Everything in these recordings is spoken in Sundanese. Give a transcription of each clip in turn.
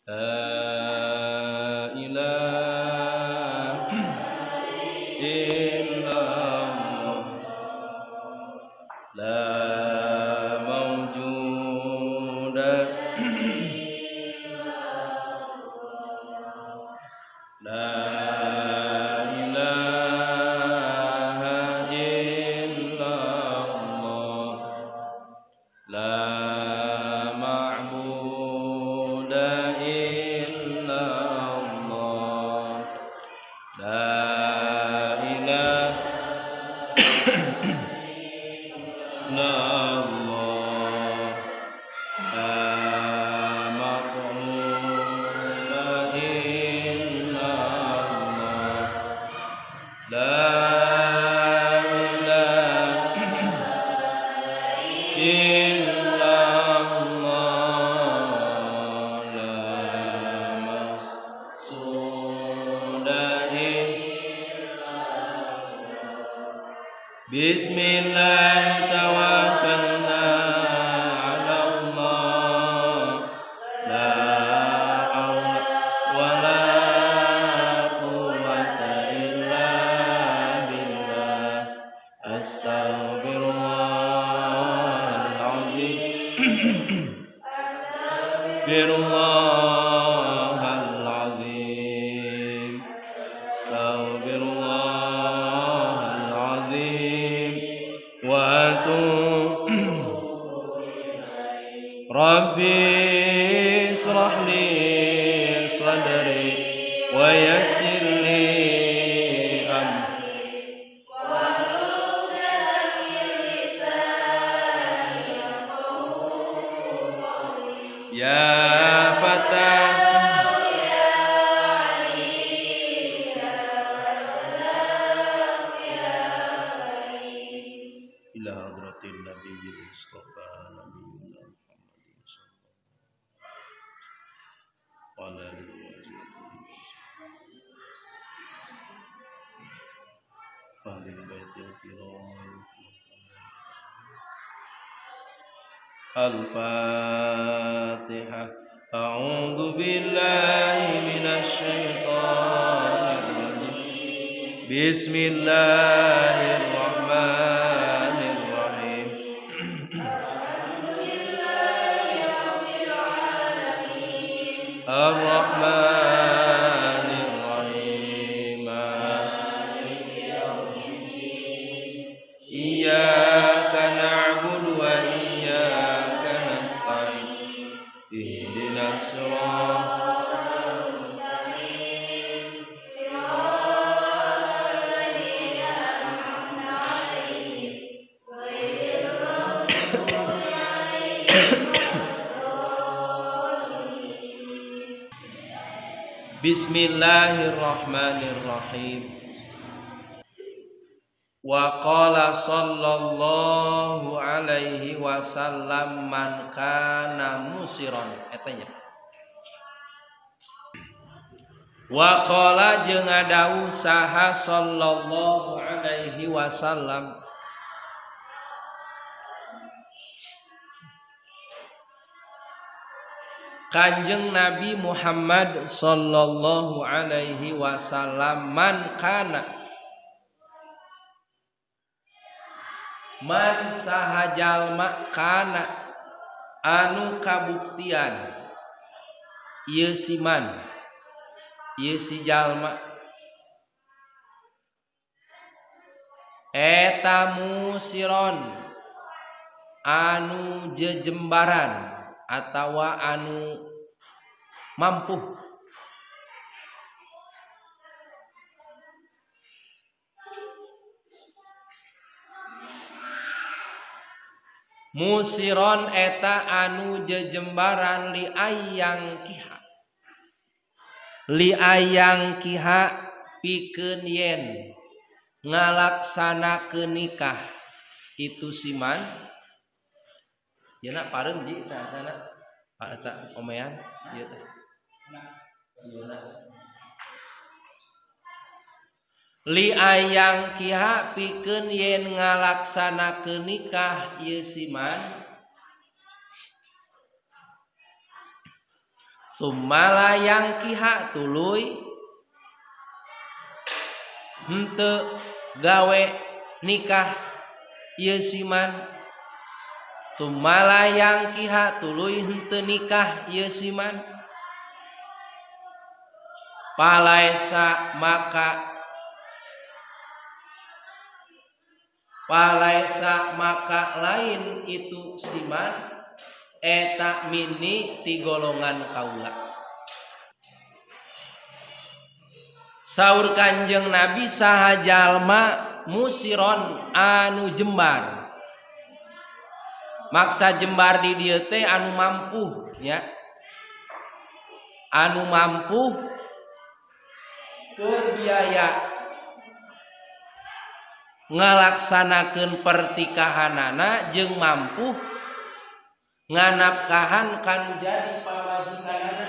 La ilaha illallah la mawjuda la ilaha illallah la ma'buda illallah la ilaha illallah la ma'buda illallah la ilaha illallah la maqsuda Bismillah tawakkalna ala Allah la haula wala quwwata illa billah Astaghfirullahaladzim Astaghfirullahaladzim wa atubu Rabbi israh li sadri wa yassir li amri ya fatah ila hadratin nabiyil mustafa nabiyina Muhammadin sallallahu alaihi wasallam baitil kiram Al-Fatihah A'udzu billahi minasy syaithanir rajim Bismillahirrahmanirrahim Ar-Rahmanirrahim Maliki yaumiddin Iyyaka na'budu wa iyyaka nasta'in Ihdinas siratal mustaqim Siratal ladzina an'amta 'alaihim ghairil maghdubi 'alaihim waladdallin Bismillahirrahmanirrahim Wa qala sallallahu alaihi wasallam man kana musiron etanya Wa qala jeung ngadawuh saha sallallahu alaihi wasallam Kanjeng Nabi Muhammad sallallahu alaihi wasallam man kana Man saha jalma kana anu kabuktian ieu si man ieu si jalma eta musiron anu jejembaran atawa anu mampu Musiron eta anu jejembaran li ayang kiha pikeun yen ngalaksanakeun nikah itu siman yeuna pareum ji eta eta omean ieu teh li ayang kiha pikeun yen ngalaksanakeun nikah ieu siman Sumala yang kiha tuluy henteu gawe nikah ieu siman. Sumala yang kiha tuluy henteu nikah ieu siman. Palaisa maka lain itu siman eta mini ti golongan kaula. Saur Kanjeng Nabi saha jalma musiron anu jembar. Maksa jembar di dieu teh anu mampu ya. Anu mampu keur biaya ngalaksanakeun pertikahanana jeung mampu nganapkahan kan jadi pamajikanana.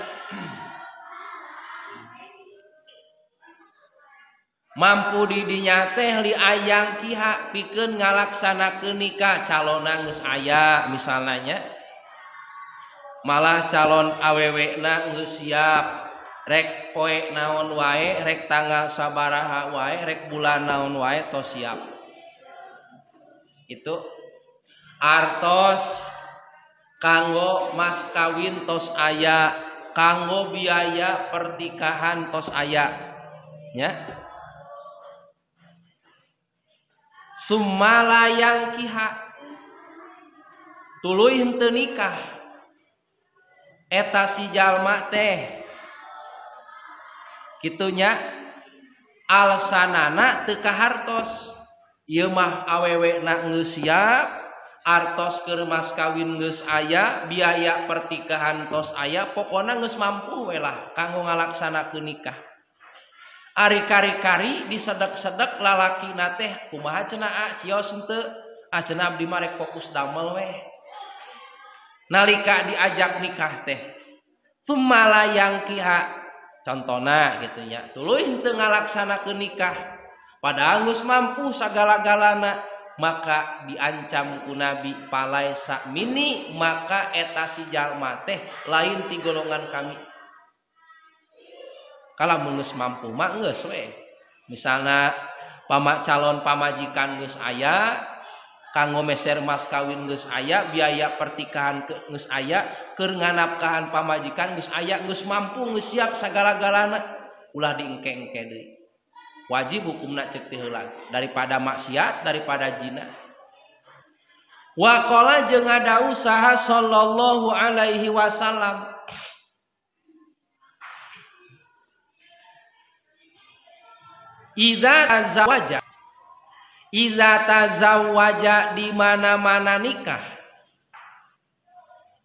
Mampu di dinya teh li ayang kiha pikeun ngalaksanakeun nikah calonna geus aya misalna nya. Malah calon awewena geus siap rek poe naon wae rek tanggal sabaraha wae rek bulan naon wae tos siap. Itu artos kanggo mas kawin tos aya, kanggo biaya pernikahan tos aya nya. Sumala yang kiha tuluy henteu nikah eta si jalma teh kitunya alsanana teu kahartos. Ieu mah awewena geus siap, artos keur mas kawin geus aya, biaya pertikahan tos aya, pokona geus mampu we lah kanggo ngalaksanakeun nikah. Ari kari-kari disedek-sedek lalakina teh kumaha cenah cios henteu? Cenah abdi mah rek fokus damel we. Nalika diajak nikah teh sumala yang kiha contona gitu nya tuluy henteu ngalaksanakeun nikah padahal geus mampu sagala-galana maka diancam ku Nabi palaisa mini maka eta si jalma teh lain ti golongan kami. Kalamun geus mampu mah geus we. Misalna calon pamajikan geus aya, kanggo meser mas kawin geus aya, biaya pertikahan geus aya, keur nganapkahan pamajikan geus aya, geus mampu geus siap sagala-galana ulah diengke-engke deui. Wajib hukumna ceuk teh heula daripada maksiat, daripada zina. Wa qala jeung ngadawuh saha sallallahu alaihi wasallam Idza tazawwaja di mana-mana nikah.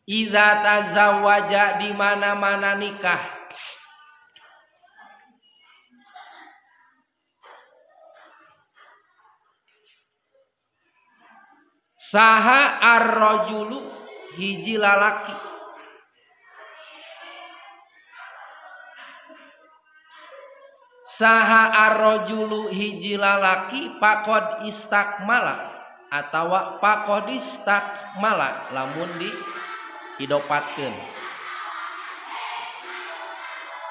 Idza tazawwaja di mana-mana nikah. Saha ar-rajulu hiji lalaki. Saha ar-rajulu hiji lalaki pakod istakmala atawa pakod istakmala lamun di idopatkeun.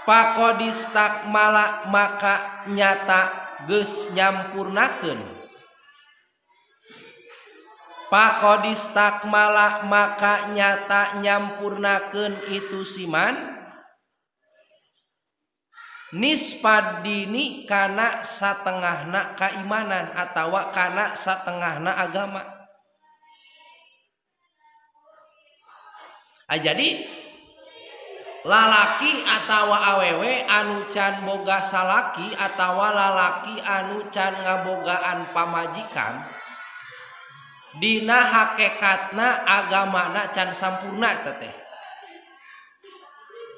Pakod istakmala maka nyata geus nyampurnakeun. Pakod istakmala maka nyata nyampurnakeun itu siman nisfad dini kana satengahna kaimanan atawa kana satengahna agama. Jadi lalaki atawa awewe anu can boga salaki atawa lalaki anu can ngabogaan pamajikan dina hakikatna agamana can sampurna teh.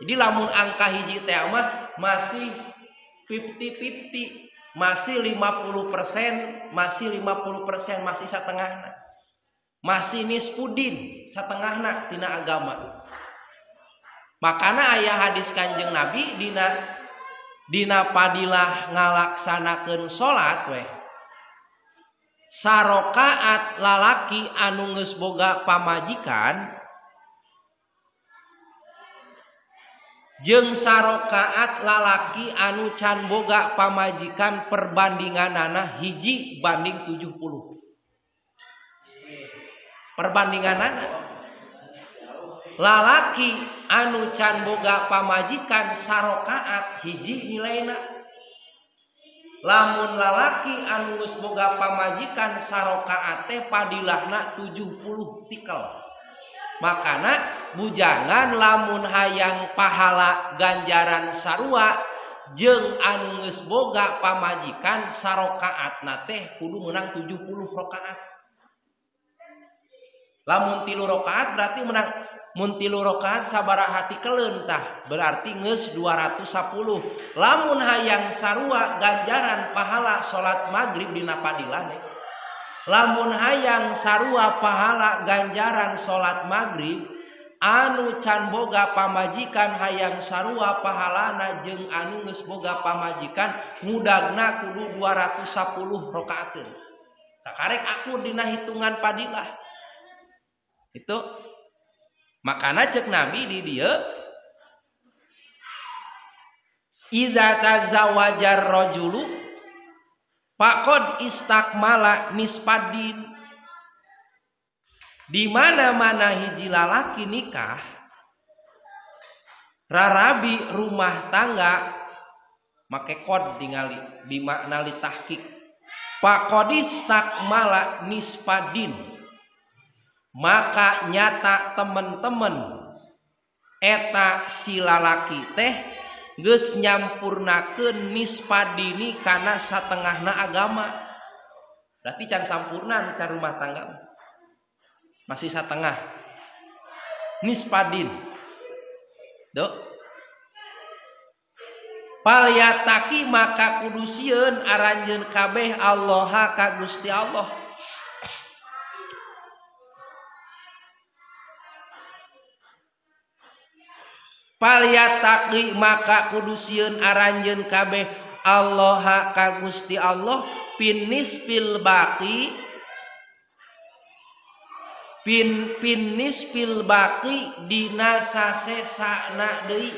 Jadi lamun angka hiji teh mah masih 50-50, masih 50%, masih 50%, masih satengahna. Masih nisfudin satengahna tina agama. Makana aya hadis Kanjeng Nabi dina padilah ngalaksanakeun salat we. Sarokaat lalaki anu geus boga pamajikan jeung sarokaat lalaki anu can boga pamajikan perbandinganana hiji banding 70. Perbandinganana lalaki anu can boga pamajikan sarokaat hiji nilaina. Lamun lalaki anu geus boga pamajikan sarokaat teh padilahna 70 tikel. Makana bujangan lamun hayang pahala ganjaran sarua jeung anu geus boga pamajikan sarokaatna teh kudu menang 70 rakaat. Lamun 3 rakaat berarti menang mun 3 rakaat sabaraha tikeleun tah berarti geus 210. Lamun hayang sarua ganjaran pahala salat maghrib dina padilane. Lamun hayang sarua pahala ganjaran salat maghrib anu can boga pamajikan hayang sarua pahalana jeung anu geus boga pamajikan mudagna kudu 210 rakaateun. Sakarek aku dina hitungan padilah. Itu makana cek Nabi di dieu idza tazawajar rajulu faqad istakmala nispadin. Di mana-mana hiji lalaki nikah rarabi rumah tangga make kod ningali di makna li tahqiq faqad istakmala nispadin, maka nyata temen-temen eta si lalaki teh geus nyampurnakeun nispadini kana satengahna agama. Berarti can sampurna can rumah tangga masih satengah nispadin. Dok palyataki maka kudu sieun aranjeun kabeh Allah ka Gusti Allah. Palyataki maka kudu sieun aranjeun kabeh Allah ka Gusti Allah pinis fil baqi pinis fil baqi dina sasesana deui.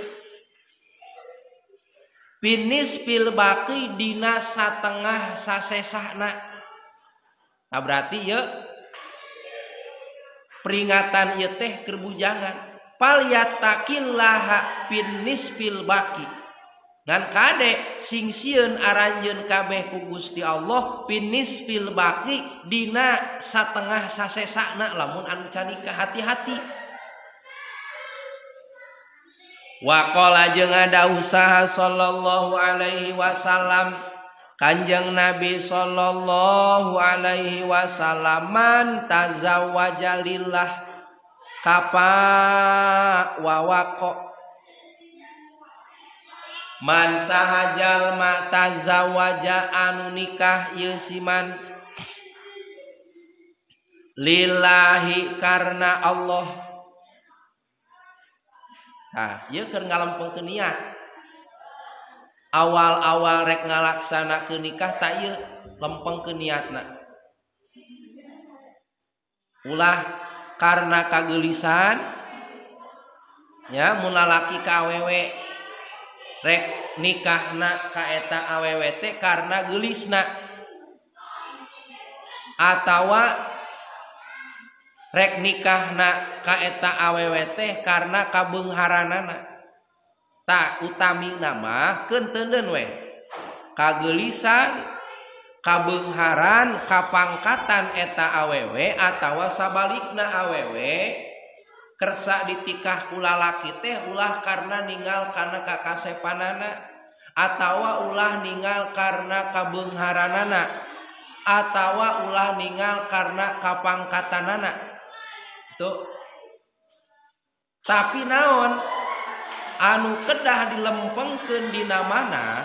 Pinis fil baqi dina satengah sasesana. Nah berarti ya peringatan ieu teh keur bujangan. Palyatakillaha pinis fil baqi. Dan kade sing sieun aranjeun kabeh ku Gusti Allah pinis fil baqi dina satengah sasesana lamun anu canika hati-hati. Wa qala jeung ngadawuh saha sallallahu alaihi wasallam Kanjeng Nabi sallallahu alaihi wasallam man tazawwaja lillah kapa wawako man sahajal ma tazawaja anu nikah ieu siman lillahi karena Allah. Nah ieu keur ngalampengkeun niat awal-awal rek ngalaksanakeun nikah ta ieu lempengkeun niatna ulah karena kagelisan ya mun lalaki ka awewe rek nikahna ka eta awewe teh karena gelisna atawa rek nikahna ka eta awewe teh karena kabeungharanana. Tak utami nama keunteun we kagelisan kabeungharan kapangkatan eta awewe atawa sabalikna awewe kersa ditikah ku lalaki teh ulah karena ninggal kana kakasepanana atawa ulah ninggal karena kabeungharanana atawa ulah ninggal karena kapangkatanana. Tuh. Tapi naon anu kedah dilempengkeun dina mana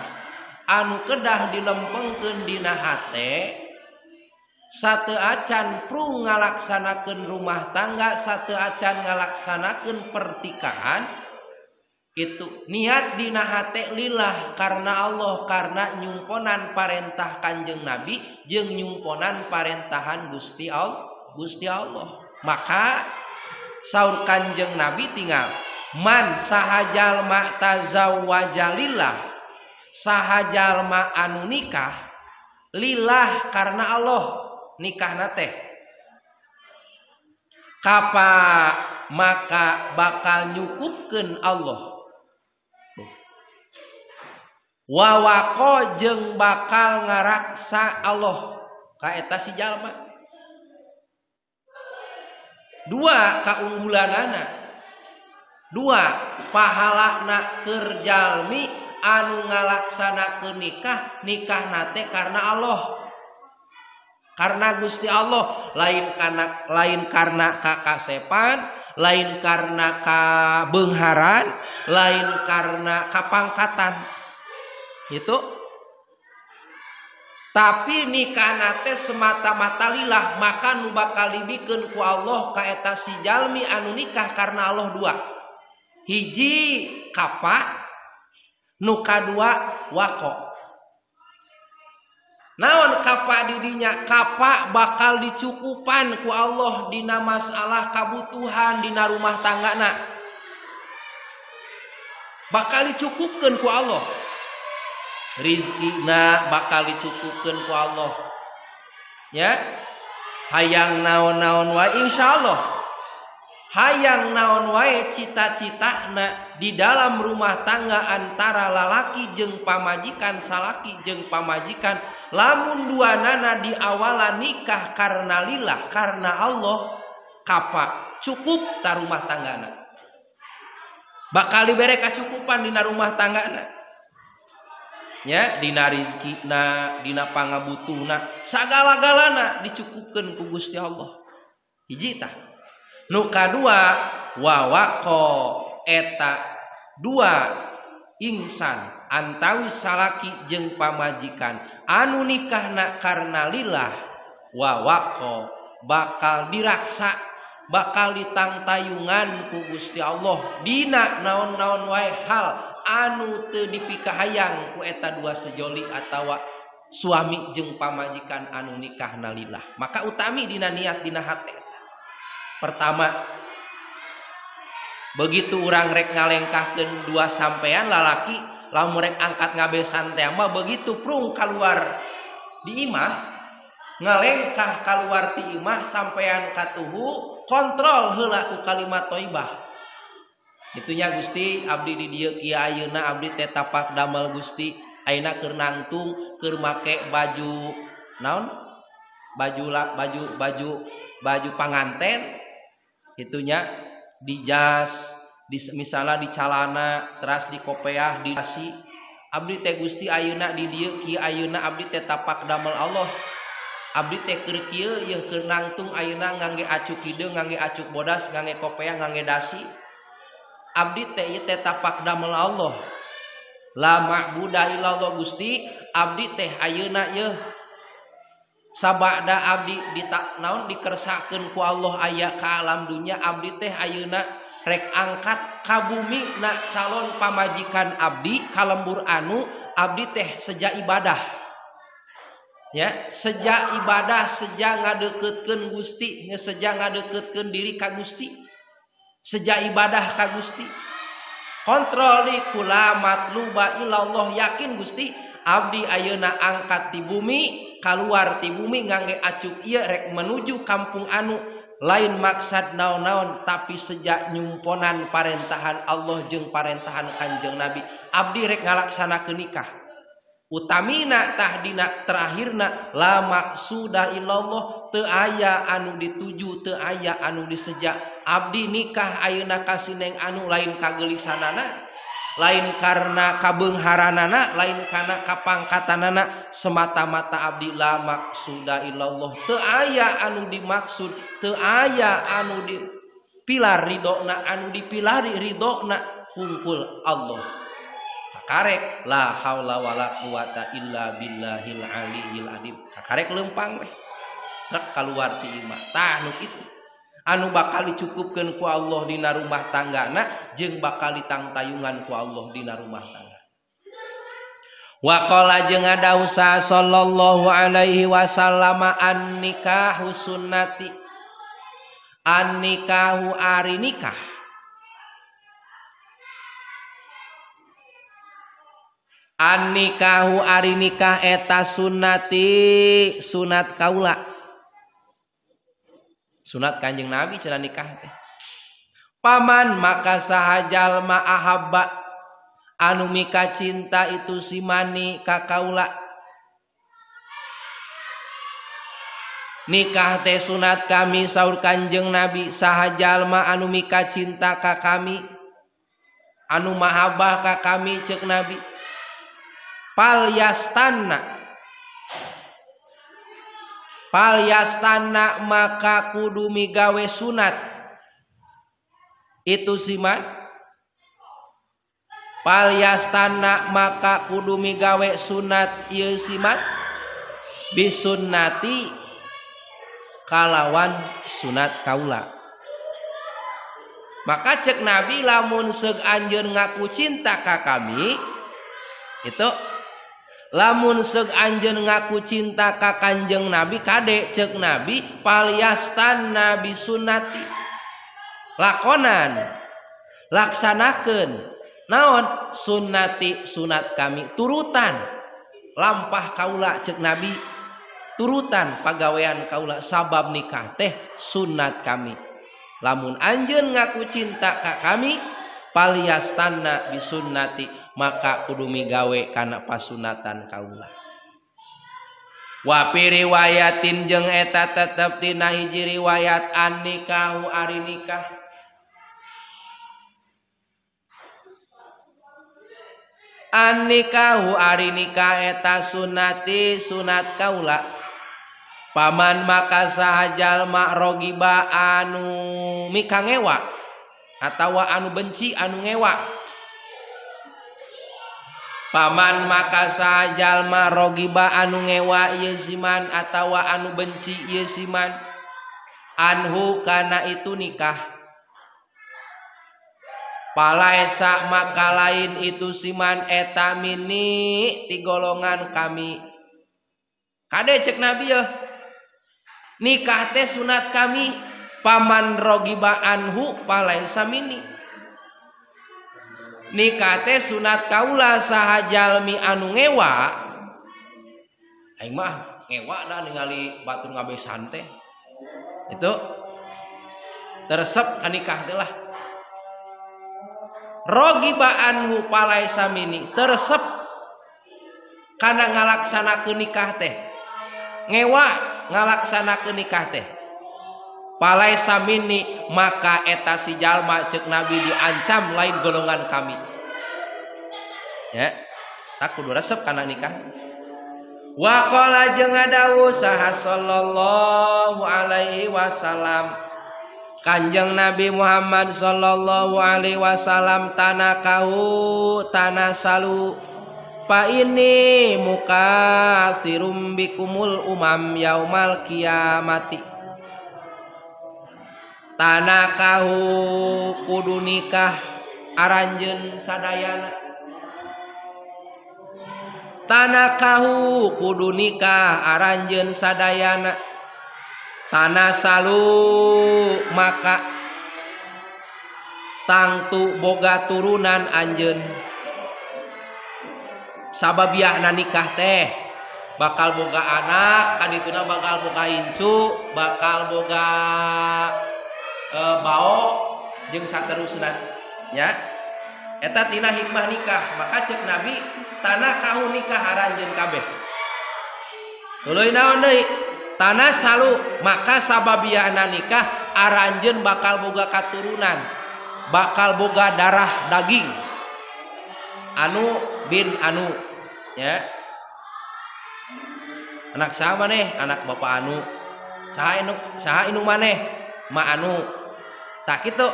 anu kedah dilempengkeun dina hate sateu acan prung ngalaksanakeun rumah tangga sateu acan ngalaksanakeun pertikahan kitu niat dina hate lillah karena Allah karena nyumponan parentah Kanjeng Nabi jeung nyumponan parentahan Gusti Allah. Maka saur Kanjeng Nabi tinggal Man sahajalma tazawwaja lillah, sahajalma anu nikah lillah karena Allah nikahna teh kapa maka bakal nyukupkeun Allah. Wawako jeung bakal ngaraksa Allah ka eta si jalma. Dua kaunggulanana, dua pahalana keur jalmi anu ngalaksanakeun nikah, nikahna teh karena Allah, karena Gusti Allah, lain karena kakasepan, lain karena kabeungharan, lain karena kapangkatan. Itu tapi nikahna teh semata-mata lillah, maka nu bakal dibikeun ku Allah ka eta si jalmi anu nikah karena Allah dua. Hiji kapa, nu kadua wako. Naon kapa didinya? Kapa bakal dicukupan ku Allah dina masalah kabutuhan dina rumah tanggana. Bakal dicukupkeun ku Allah. Rizkina bakal dicukupkeun ku Allah. Ya. Hayang naon-naon wae insyaallah. Hayang naon wae cita-citana di dalam rumah tangga antara lalaki jeung pamajikan, salaki jeung pamajikan, lamun duanana di awalan nikah karena lillah, karena Allah, kapa cukup ta rumah tanggana. Bakal dibere kacukupan dina rumah tanggana. Ya, dina rizkina, dina pangabutuhna, sagala-galana dicukupkeun ku Gusti Allah. Hiji tah. Nu kadua wawako eta dua insan antawi salaki jeung pamajikan anu nikahna karena lillah, wawako bakal diraksa, bakal ditangtayungan ku Gusti Allah dina naon-naon wae hal anu teu dipikahayang ku eta dua sejoli atawa suami jeung pamajikan anu nikahna lillah. Maka utami dina niat dina hate. Pertama, begitu urang rek ngalengkahkeun dua sampean lalaki, lamun rek angkat ngabesan teh mah begitu prung kaluar di imah, ngalengkah kaluar ti imah sampean katuhu, kontrol heula ku kalimat thayyibah. Itunya Gusti, abdi di dieu kieu ayeuna abdi teh tapak damel Gusti, ayeuna keur nangtung, keur make baju naon? Baju panganten. Itunya di jas, misalnya di calana, teras di kopeah, di dasi. Abdi teh Gusti ayeuna di dieu kieu ayeuna abdi teh tapak damel Allah. Abdi teh keur kieu yeuh keur nangtung ayeuna ngangge acuk hideung, ngangge acuk bodas, ngangge kopeah, ngangge dasi. Abdi teh ieu teh tapak damel Allah. La ma'budah illallah Gusti, abdi teh ayeuna yeuh sabada abdi naon dikersakeun ku Allah aya ka alam dunya, abdi teh ayeuna rek angkat ka bumi na calon pamajikan abdi ka lembur anu abdi teh seja ibadah. Ya, seja ibadah, seja ngadeukeutkeun Gusti, seja ngadeukeutkeun diri ka Gusti. Seja ibadah ka Gusti. Kontrol di kula matluba ilallah, yakin Gusti abdi ayeuna angkat ti bumi, kaluar ti bumi ngangge acuk ieu rek menuju kampung anu lain maksad naon-naon tapi sejak nyumponan parentahan Allah jeung parentahan Kanjeng Nabi, abdi rek ngalaksanakeun nikah. Utamina tah dina terakhirna la maksuda illallah, teu aya anu dituju, teu aya anu diseja. Abdi nikah ayeuna ka sineng anu lain kageulisanana, lain karena kabeungharanana, lain karena kapangkatanana, semata-mata abdi la maksuda illallah. Teu aya anu dimaksud, teu aya anu dipilar ridona, anu dipilari ridona hungkul Allah. Karek la haula wala quwata illa billahil aliyil adim. Karek leumpang we. Rek kaluar ti imah. Tah nu kitu. Anu bakal dicukupkeun ku Allah dina rumah tanggana jeung bakal ditangtayungan ku Allah dina rumah tangga. Wa qala jeung ngadausa sallallahu alaihi wasallam an-nikahu sunnati. An-nikahu ari nikah. An nikahu ari nikah eta sunnati sunat kaula. Sunat Kanjeng Nabi cenah nikah teh. Paman maka saha jalma ahabba anu mika cinta itu si mani ka kaula. Nikah teh sunat kami saur Kanjeng Nabi, saha jalma anu mika cinta ka kami, anu mahabbah ka kami ceuk Nabi. Palyastana maka kudu migawe sunat itu siman. Palyastana maka kudu migawe sunat ieu siman bisunnati kalawan sunat kaula. Maka cek Nabi lamun seug anjeun ngaku cinta ka kami itu lamun seug anjeun ngaku cinta ka Kanjeng Nabi kade cek Nabi palyastan nabi sunnati lakonan laksanakeun naon sunnati sunat kami turutan lampah kaula cek Nabi turutan pagawean kaula sabab nikah teh sunat kami. Lamun anjeun ngaku cinta ka kami palyastanna bisunnati maka kudu migawe kana pasunatan kaula. Wa fi riwayatin jeung eta tetep tina hiji riwayat an nikahu ari nikah. An nikahu ari nikah eta sunnati sunat kaula. Paman maka saha jalma rogiba anu mika ngewa atawa anu benci anu ngewa. Paman maka saha jalma rogiba anu ngewa ieu siman atawa anu benci ieu siman anhu kana itu nikah. Palaesa maka lain itu siman eta mini ti golongan kami. Kade cek Nabi ya nikah teh sunat kami. Paman rogiba anhu palaesa mini nikah teh sunat kaula saha jalmi anu ngewa. Aing mah ngewa da ningali batur ngabesan teh itu teresep nikah teh lah. Rogiba anhu palaesa mini teresep kana ngalaksanakeun nikah teh ngewa ngalaksanakeun nikah teh palaesa mini maka eta si jalma ceuk Nabi diancam lain golongan kami ya tak kudu resep kana nikah. Wa qala jeung ngadawuh saha sallallahu alaihi wasallam Kanjeng Nabi Muhammad sallallahu alaihi wasallam tanakahu tanasalu pa ini mukatsirum bikumul umam yaumal kiamati. Tanakahu kudu nikah aranjeun sadayana. Tanakahu kudu nikah aranjeun sadayana. Tanasalu maka tangtu boga turunan anjeun. Sababiahna nikah teh bakal boga anak, kadituna bakal boga incu, bakal boga bao jeung saterusna nya. Eta tina hikmah nikah. Maka cek Nabi tanah kahu nikah aranjeun kabeh. Tuluy naon deui? Tanah salu maka sababiahna nikah aranjeun bakal boga katurunan, bakal boga darah daging. Anu bin anu ya. Anak saha maneh? Anak bapak anu. Saha inu maneh? Ma anu. Tak kitu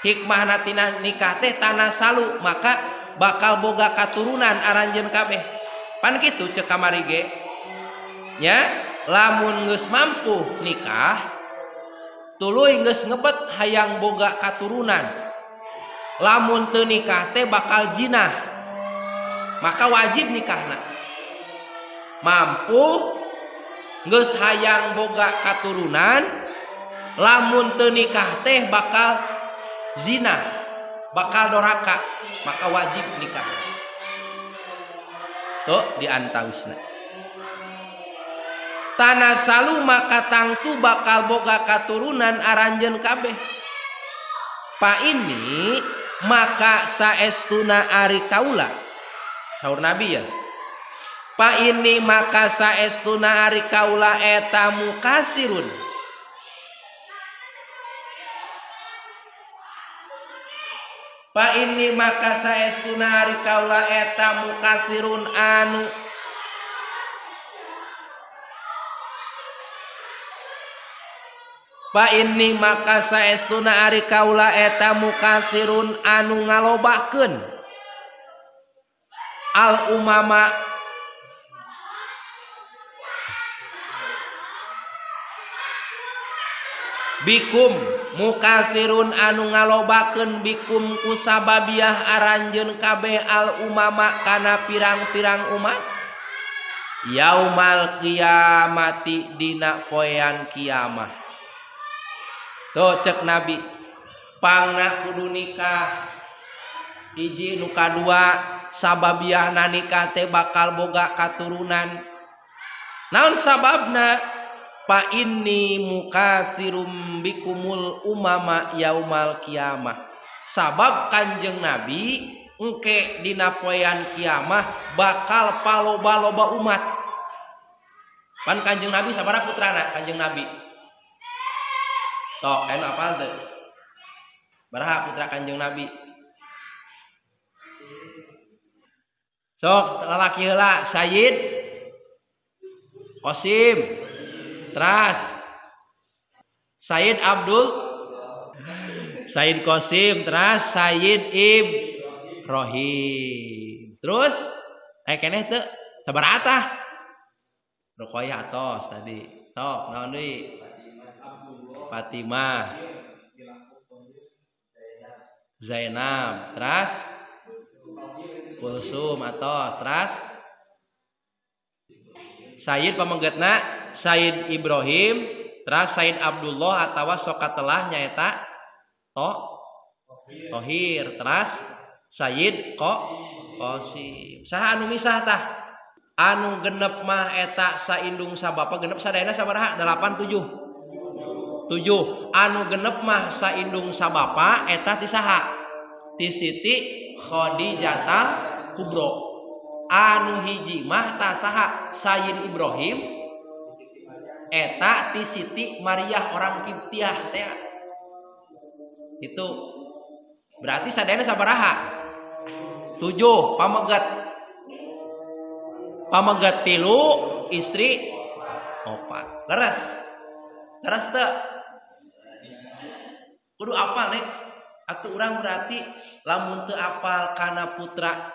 hikmahna tina nikah teh tanah salu maka bakal boga katurunan aranjeun kabeh. Pan kitu ceuk kamari ge. Nya lamun geus mampu nikah tuluy geus ngebet hayang boga katurunan. Lamun teu nikah teh bakal jinah. Maka wajib nikahna. Mampu geus hayang boga katurunan lamun teu nikah teh bakal zina, bakal doraka, maka wajib nikah. tuh diantawisna tanasalu maka tangtu bakal boga katurunan aranjeun kabeh pa ini maka saestuna ari kaula saur nabi ya pa ini maka saestuna ari kaula eta mukasirun pa ini maka saestuna ari kaula eta mukasirun anu pa ini maka saestuna ari kaula eta mukasirun anu ngalobakeun al umama bikum mukasirun anu ngalobakeun bikum kusababiah aranjeun kabeh al umama kana pirang-pirang umat yaumal kiamati dina poean kiamah. Tuh cek nabi pangna kudu nikah hiji nu kadua sababiahna nikah teh bakal boga katurunan naon sababna pa inni mukatsirum bikumul umama yaumal kiamah sabab kanjeng nabi engke dina poean kiamah bakal paloba-loba umat pan kanjeng nabi sabaraha putrana kanjeng nabi sok anu apal teu baraha putra kanjeng nabi sok lalaki heula Sayyid Qasim teras Sayyid Abdul Sayyid Qasim teras Sayyid Ibrahim terus keneh teu sabaraha tah Ruqayyah atos tadi sok naon deui Fatimah Zainab teras Kulsum atos teras Sayyid pamenggetna Sayyid Ibrahim teras Sayyid Abdullah atawa sokatelah nyaeta Tohir teras Sayyid Qasim saha anu misah tah anu genep mah eta saindung sabapa genep sadayana sabaraha 87 anu genep mah saindung sabapa eta ti saha ti Siti Khadijah Kubro anu hiji mah ta saha Sayyid Ibrahim eta ti Siti Maryah orang Kiptiah teh itu berarti sadayana sabaraha 7 pamegat 3 istri 4 leres teu kudu apal nek atuh urang berarti lamun teu apal kana putra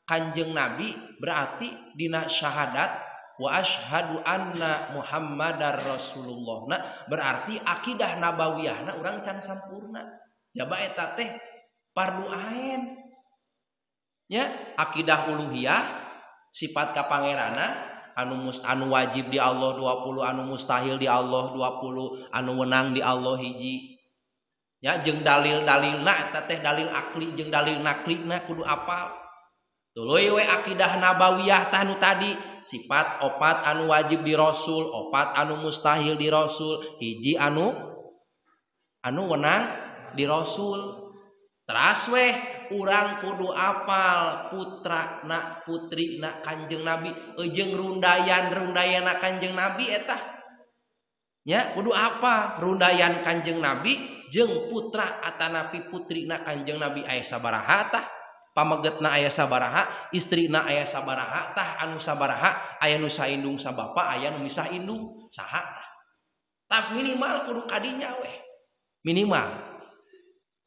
kanjeng nabi berarti dina syahadat wa asyhadu anna muhammadar rasulullah nah berarti akidah nabawiyahna urang can sampurna jaba eta teh fardu ain nya akidah uluhiyah sifat kapangerana anu wajib di Allah 20 anu mustahil di Allah 20 anu wenang di Allah hiji ya jeung dalil-dalilna eta teh dalil akli jeung dalil naklina kudu apal tuluy we akidah nabawiyah tah nu tadi sifat 4 anu wajib di rasul 4 anu mustahil di rasul hiji anu wenang di rasul teras we urang kudu apal putrana putrina kanjeng nabi jeung rundayan-rundayana kanjeng nabi eta nya kudu apa rundayan kanjeng nabi jeung putra atanapi putrina kanjeng nabi aya sabaraha tah pamegetna aya sabaraha istrina aya sabaraha tah anu sabaraha aya nu saindung sabapa aya nu misah indung saha tah minimal kudu kadinya we minimal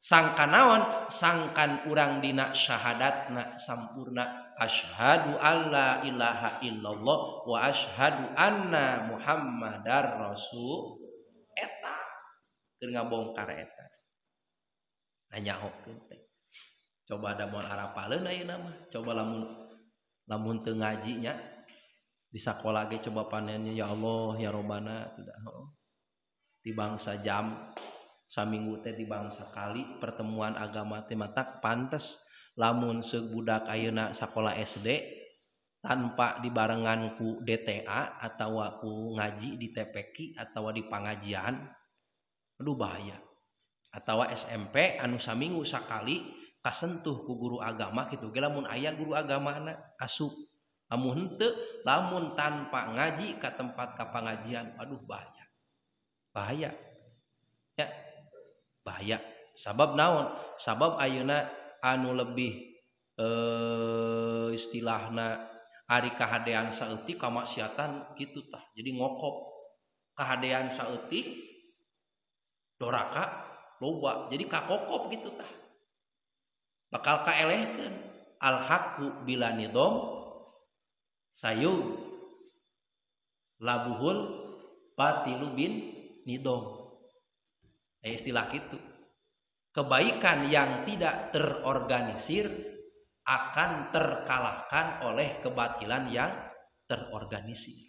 sangkan naon sangkan urang dina syahadatna sampurna asyhadu alla ilaha illallah wa asyhadu anna muhammadar rasul eta keur ngabongkar eta nanyahokeun teh coba da moal harapaleun ayeuna mah coba lamun teu ngaji nya di sakola ge coba panennya ya Allah ya Robbana tidak di bangsa jam saminggu teh di bangsa kali pertemuan agama teh matak pantes lamun seug budak ayeuna sakola SD tanpa dibarengan ku DTA atau ku ngaji di TPQ atau di pengajian, aduh bahaya. Atau SMP anu saminggu sakali kasentuh ku guru agama gitu ge lamun aya guru agamana asup. Lamun henteu, lamun tanpa ngaji ka tempat ka pengajian, aduh bahaya. Bahaya. Ya. Bahaya. Sabab naon? Sabab ayeuna anu lebih istilahna ari kahadean saeutik kamaksiatan kitu tah. Jadi ngokop kahadean saeutik doraka loba. Jadi kakokop gitu tah. Bakal kaelehkeun al haqqu bila nidom sayug labuhul batilu bin nidom. Istilah gitu. Kebaikan yang tidak terorganisir akan terkalahkan oleh kebatilan yang terorganisir.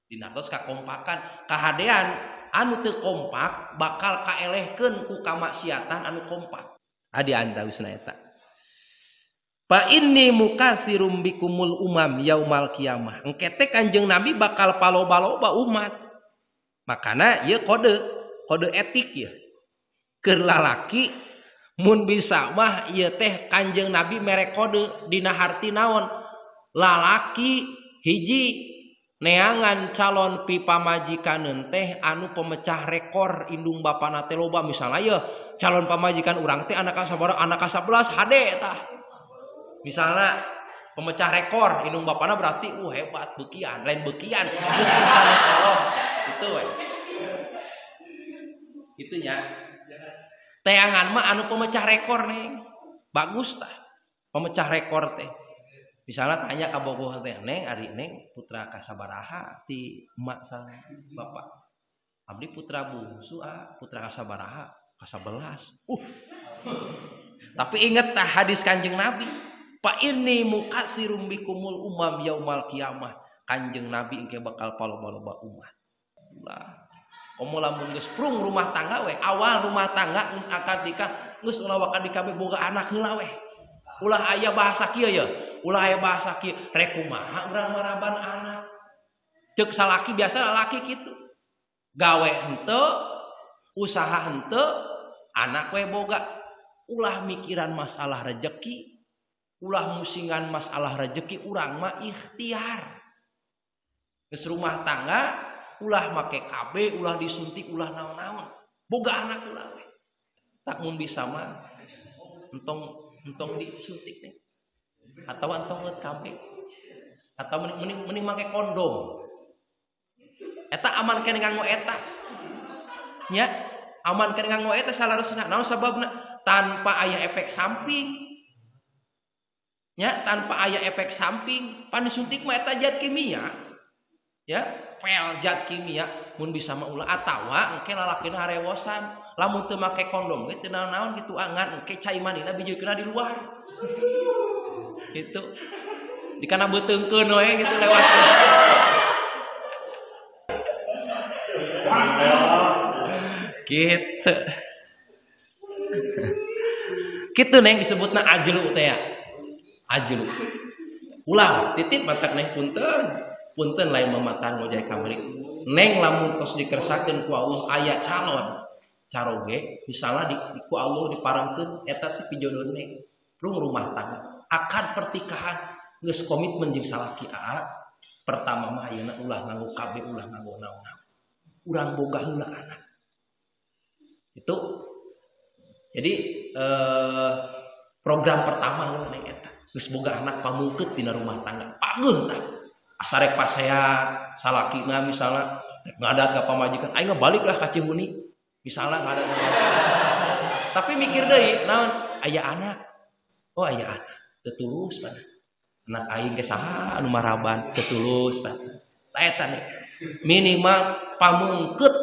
Dinatos kakompakan kahadean anu teu kompak bakal kaelehkeun ku kamaksiatan anu kompak. Adi antawisna eta. Fa inni mukatsirum bikumul umam yaumal kiamah. Engke teh Kanjeng Nabi bakal paloba-loba umat. Makana ieu kode etik ya. Keur lalaki mun bisa mah ieu teh Kanjeng Nabi mere kode dina harti naon? Lalaki hiji neangan calon pipamajikan teh anu pemecah rekor indung bapana teh loba misalnya ya calon pamajikan urang teh anak sabaraha anak 11 HD tah. Misalnya pemecah rekor indung bapana berarti hebat bekian, lain bekian geus misalnya kalau itu we. Itu nya. Teangan mah anu pemecah rekor neng. Bagus tah. Pemecah rekor teh. Misalnya tanya ka bogoh teh neng ari neng putra kasabaraha ti emak sang bapak. Abdi putra bungsu putra kasabaraha? Ka-11. Tapi inget tah hadis Kanjeng Nabi. Fa inni mukatsirum bikumul umam yaumal kiamah. Kanjeng Nabi engke bakal paloba-loba umat. Ulah. Komo lamun geus prung rumah tangga we, awal rumah tangga geus akad nikah, geus ulah wakad nikah boga anak heula we. Ulah aya bahasa kieu ya. Ulah aya bahasa kieu, rek kumaha urang maraban anak. Ceuk salaki biasa lalaki kitu. Gawe henteu, usaha henteu, anak we boga. Ulah mikiran masalah rejeki, ulah musingan masalah rejeki urang mah ikhtiar. Geus rumah tangga ulah make KB, ulah disuntik, ulah naon-naon. Boga anak ulah we. Tak mun bisa mah entong disuntik teh. Atau entong ngeut KB. Atau mending make kondom. Eta aman kene nganggo eta. Nya, aman kene nganggo eta salaresna. Naon sababna? Tanpa aya efek samping. Nya, tanpa aya efek samping, pan disuntik mah eta zat kimia. Ya, pel zat kimia mun bisa mah ulah atawa engke lalakina harewosan lamun teu make kondom ge teu naon-naon kitu angan engke cai manina bijikeunna di luar gitu dikana beuteungkeun we gitu lewat gitu kitu neng disebutna ajlu teh ya ajlu ulah titip matak neng punten lain mematan ngojay kamari neng lamun tos dikersakeun ku Allah aya calon caroge misalnya di ku Allah diparengkeun eta ti pijodoh neng prung rumah tangga akad pertikahan geus komitmen jeung salaki pertama mah ayeuna ulah nganggo KB ulah nganggo naon-naon urang boga heula anak itu jadi program pertama neng eta geus boga anak pamungkeut dina rumah tangga pageuh tah asarek pasehat salakina misalnya ngadat ka pamajikan aing baliklah ka Cihuni misalnya ngadat tapi mikir deui naon aya anak oh aya anak teu tulus pan anak aing ge saha anu maraban teu tulus pan eta nih minimal pamungkeut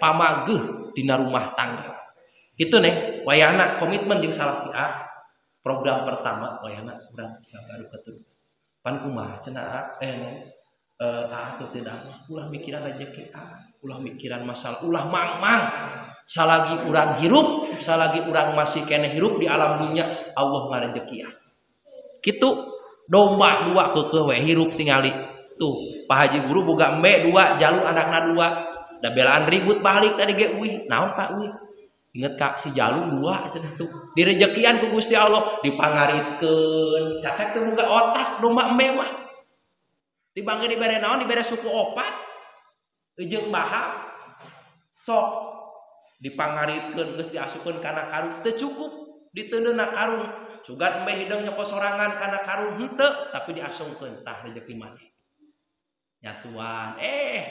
pamageuh dina rumah tangga kitu nih wayahna komitmen jeung salaki program pertama wayahna urang baru keturunan pan kumaha cenah atuh tidak ulah mikiran rezeki ulah mikiran masalah ulah mang salagi urang hirup salagi urang masih kene hirup di alam dunia Allah ngarejeki kitu domba dua keukeuh we hirup tingali tuh Pak Haji Guru boga embe dua jaluk anakna dua da belaan ribut balik tadi ge euih naon Pak euih inget Kak si jaluk dua cenah tuh direjekian ku Gusti Allah dipangaritkeun cacak teu boga otak domba embe mah dibangge dibere naon dibere suku opat eujeung baha sok dipangaritkeun geus diasukeun kana karung teu cukup diteundeuna karung sugat embe hideung nyokot sorangan kana karung henteu tapi diasungkeun tah rezeki maneh nyatuan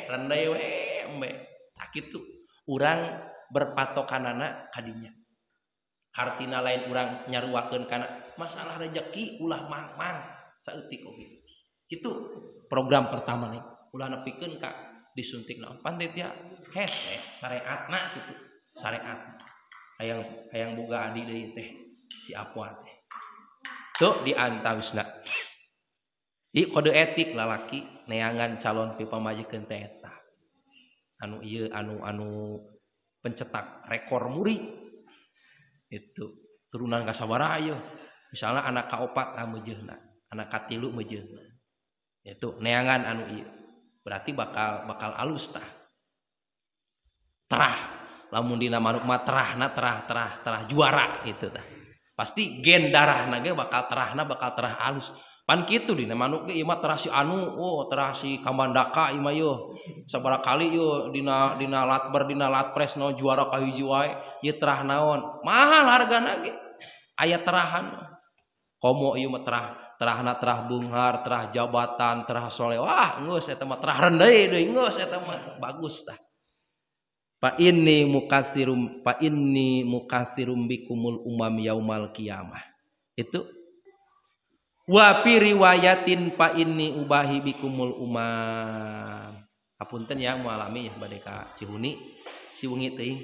rendai we embe tak kitu urang berpatokanana kadinya hartina lain urang nyaruakeun kana masalah rezeki ulah mang-mang saeutik oge kitu program pertama nih ulah nepikeun ka disuntik naon panitia hese syariatna kitu syariat hayang boga adi deui teh si Apua teh tuh diantawisna di kode etik lalaki neangan calon pipamajikeun teh eta anu ieu anu pencetak rekor muri itu turunan ka sabaraha ieu misalnya anak kaopat meujeuhna anak katilu meujeuhna itu neangan anu ieu berarti bakal alus tah terah lamun dina manuk mah terah juara gitu tah pasti gen darahna ge bakal terah alus pan kitu dina manuk ge ieu mah terah si anu terah si kamandaka ieu mah yo sabaraha kali yo dina latber dina latpres no juara ka hiji wae ieu terah naon mahal hargana ge aya terahan komo ieu mah terahna terah beunghar terah jabatan terah soleh wah geus eta mah terah rendeu deui geus eta mah bagus tah fa inni mukatsirum bikumul umam yaumal qiyamah itu wa fi riwayatin fa inni ubahi bikumul umam apunten ya mualami ya bade ka Cihuni siwengi teuing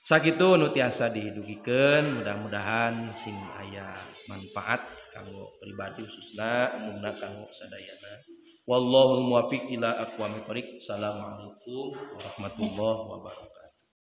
sakitu nu tiasa didugikeun mudah-mudahan sing aya manfaat kanggo pribadi khususna umumna kanggo sadayana wallahu muwaffiq ila aqwamit thoriq. Assalamualaikum warahmatullahi wabarakatuh.